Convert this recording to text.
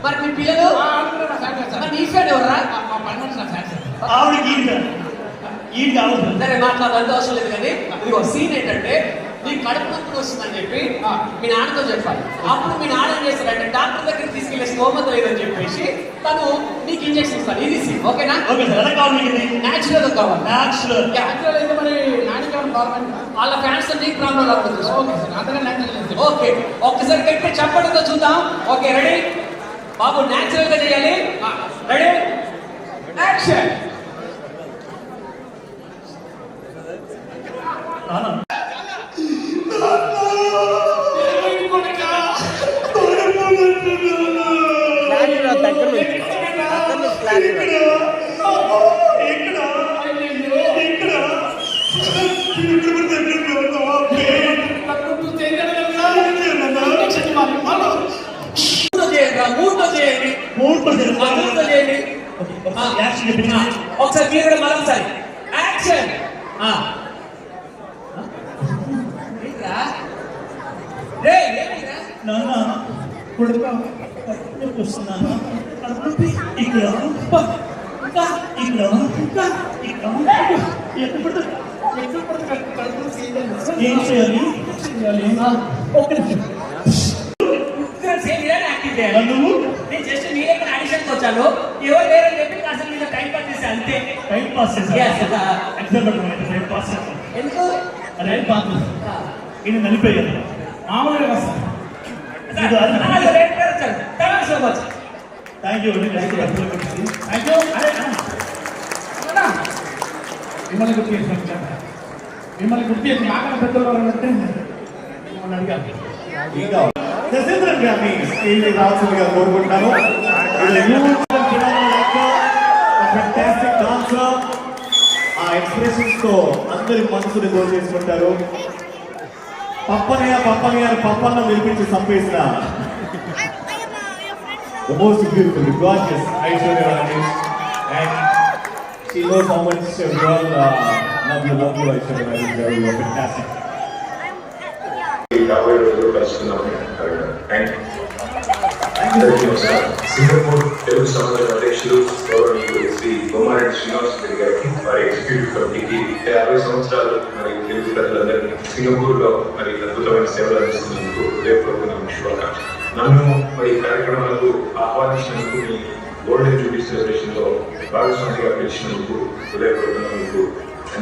మరి మీ పిల్లలు నీ ఫ్యాన్ ఎవరా? సరే మాట్లాడాలంటే అవసరం లేదు కానీ ఇదిగో సీన్ ఏంటంటే నీకు కడుపు నొప్పి వస్తుందని చెప్పి మీ నాన్నతో చెప్పాలి. అప్పుడు మీ నాన్న ఏం చేస్తాడంటే డాక్టర్ దగ్గర తీసుకెళ్లే స్తోమత లేదని చెప్పేసి తను నీకు ఇంజక్షన్ ఇస్తాను. ఇది సీన్ ఓకేనా? న్యాచురల్ కావాలి. న్యాచురల్ అయితే మరి నాన్నకి ప్రాబ్లం వాళ్ళ ఫ్యాన్స్ నీకు ప్రాబ్లం రావద్దు. ఓకే సార్ అంతగా న్యాచురల్. ఓకే ఒక్కసారి గట్టి చెప్పడంతో చూద్దాం. ఓకే రెడీ బాబు, న్యాచురల్ గా చేయాలి. Ready action. ఒకసారి మీరు కూడా మరొకసారి యాక్షన్. ఏం చేయాలి? నువ్వు నేను జస్ట్ మీ దగ్గర ఆడిషన్కి వచ్చాను. ఎవరు లేరని చెప్పి అసలు మీద టైం పాస్ చేసి అంతే. టైం పాస్ టైం పాస్ ఎందుకు రైలు పాస్ ఇది నలిపోయాను మామూలుగా sir. So much thank you. మిమ్మల్ని గుర్తు చేసిన మిమ్మల్ని గుర్తు చేసి మాకన్నా పెద్దలు అంటే మిమ్మల్ని అడిగాను. దశేంద్రన్ గారిని స్టేజ్ రావాల్సిందిగా కోరుకుంటున్నాను. ఫ్యాంటాస్టిక్ డాన్సర్, ఆ ఎక్స్ప్రెషన్స్ తో అందరి మనసుని దోచేసుకుంటారు. పప్పనయ్య పప్పనయ్య అని పప్పన్న వినిపించి సంపేసిన the most beautiful, gorgeous Aishwarya Rani, and she knows how much we all love you Aishwarya Rani. You are fantastic. Singapore Telugu సమాజ అధ్యక్షులు గౌరవనీయులు శ్రీ గోమారెడ్డి శ్రీనివాస్ రెడ్డి గారికి వారి ఎగ్జిక్యూటివ్ కమిటీకి 50 సంవత్సరాలు మరి తెలుగు ప్రజలందరినీ సింగపూర్ లో మరి అద్భుతమైన సేవలు అందిస్తున్నందుకు హృదయపూర్వక శుభాకాంక్షలు. నన్ను మరి కార్యక్రమాలకు ఆహ్వానించినందుకు మీ గోల్డెన్ జూబ్లీ సెలబ్రేషన్ లో భాగస్వామిగా పిలిచినందుకు హృదయపూర్వక